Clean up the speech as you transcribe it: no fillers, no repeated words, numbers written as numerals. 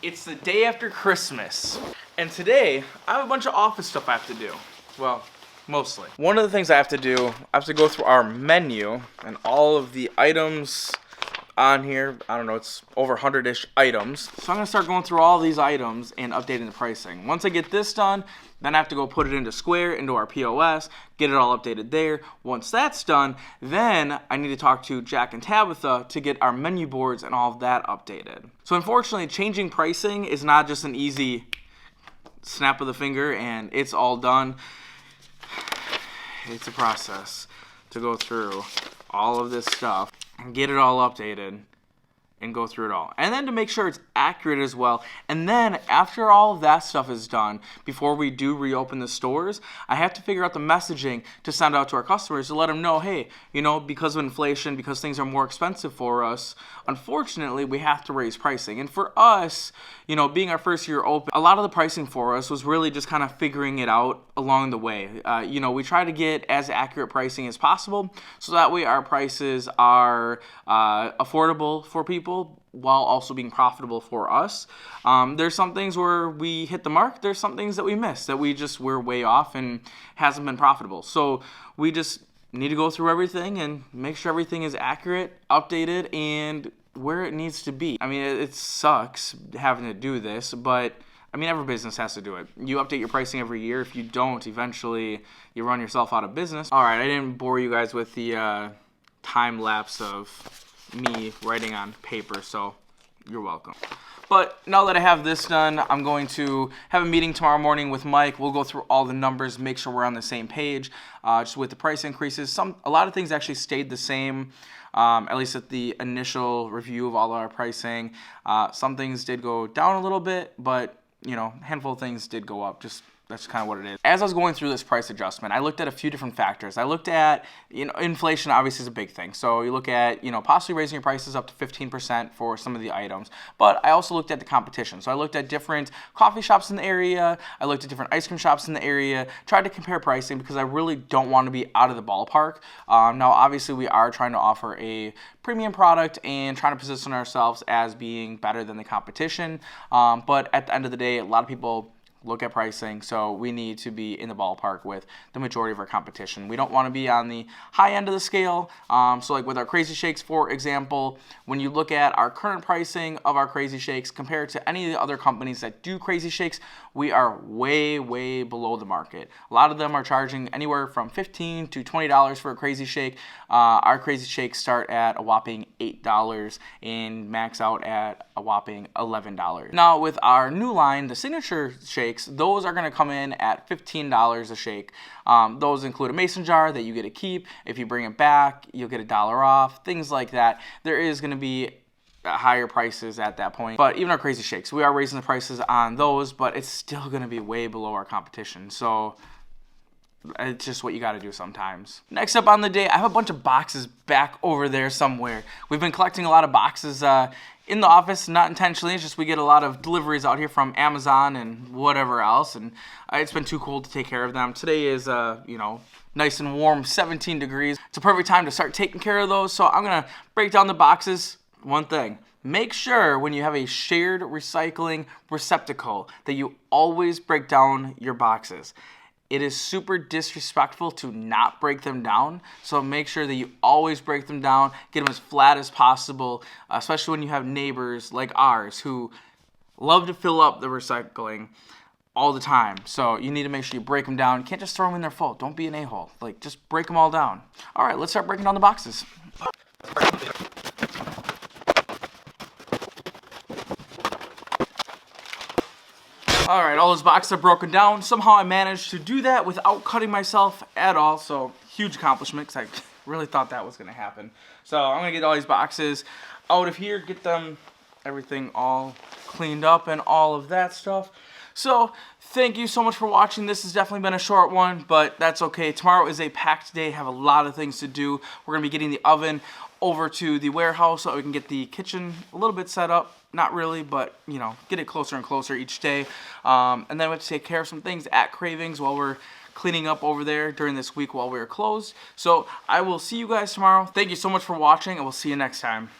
It's the day after Christmas, and today I have a bunch of office stuff I have to do. Well, mostly. One of the things I have to do, I have to go through our menu and all of the items on here. I don't know, it's over 100-ish items. So I'm gonna start going through all these items and updating the pricing. Once I get this done, then I have to go put it into Square, into our POS, get it all updated there. Once that's done, then I need to talk to Jack and Tabitha to get our menu boards and all of that updated. So unfortunately, changing pricing is not just an easy snap of the finger and it's all done. It's a process to go through all of this stuff and get it all updated and go through it all. And then to make sure it's accurate as well. And then after all of that stuff is done, before we do reopen the stores, I have to figure out the messaging to send out to our customers to let them know, hey, you know, because of inflation, because things are more expensive for us, unfortunately, we have to raise pricing. And for us, you know, being our first year open, a lot of the pricing for us was really just kind of figuring it out along the way. You know, we try to get as accurate pricing as possible so that way our prices are affordable for people while also being profitable for us. There's some things where we hit the mark. There's some things that we missed, that we're way off and hasn't been profitable. So we just need to go through everything and make sure everything is accurate, updated, and where it needs to be. I mean, it sucks having to do this, but I mean, every business has to do it. You update your pricing every year. If you don't, eventually you run yourself out of business. All right, I didn't bore you guys with the time lapse of me writing on paper, so you're welcome. But now that I have this done, I'm going to have a meeting tomorrow morning with Mike. We'll go through all the numbers, make sure we're on the same page, just with the price increases. A lot of things actually stayed the same, at least at the initial review of all our pricing. Some things did go down a little bit, but you know, a handful of things did go up. That's kind of what it is. As I was going through this price adjustment, I looked at a few different factors. I looked at, you know, inflation obviously is a big thing. So you look at, you know, possibly raising your prices up to 15% for some of the items. But I also looked at the competition. So I looked at different coffee shops in the area. I looked at different ice cream shops in the area, tried to compare pricing because I really don't want to be out of the ballpark. Now, obviously, we are trying to offer a premium product and trying to position ourselves as being better than the competition. But at the end of the day, a lot of people look at pricing, so we need to be in the ballpark with the majority of our competition. We don't want to be on the high end of the scale. So like with our Crazy Shakes, for example, when you look at our current pricing of our Crazy Shakes compared to any of the other companies that do Crazy Shakes, we are way, way below the market. A lot of them are charging anywhere from $15 to $20 for a Crazy Shake. Our Crazy Shakes start at a whopping $8 and max out at a whopping $11. Now with our new line, the Signature Shakes, those are going to come in at $15 a shake. Those include a mason jar that you get to keep. If you bring it back, you'll get $1 off, things like that. There is going to be higher prices at that point. But even our Crazy Shakes, we are raising the prices on those, but it's still going to be way below our competition. So it's just what you got to do sometimes. Next up on the day, I have a bunch of boxes back over there somewhere. We've been collecting a lot of boxes in the office, not intentionally. It's just we get a lot of deliveries out here from Amazon and whatever else, and it's been too cold to take care of them. Today is, you know, nice and warm, 17 degrees. It's a perfect time to start taking care of those. So I'm gonna break down the boxes. One thing, make sure when you have a shared recycling receptacle that you always break down your boxes. It is super disrespectful to not break them down, so make sure that you always break them down, get them as flat as possible, especially when you have neighbors like ours who love to fill up the recycling all the time. So you need to make sure you break them down. You can't just throw them in there full. Don't be an a-hole. Like, just break them all down. All right, let's start breaking down the boxes. Alright, all those boxes are broken down. Somehow I managed to do that without cutting myself at all, so huge accomplishment because I really thought that was going to happen. So I'm going to get all these boxes out of here, get them, everything all cleaned up and all of that stuff. So thank you so much for watching. This has definitely been a short one, but that's okay. Tomorrow is a packed day, have a lot of things to do. We're going to be getting the oven over to the warehouse so that we can get the kitchen a little bit set up. Not really, but, you know, get it closer and closer each day. And then we have to take care of some things at Kravings while we're cleaning up over there during this week while we're closed. So I will see you guys tomorrow. Thank you so much for watching, and we'll see you next time.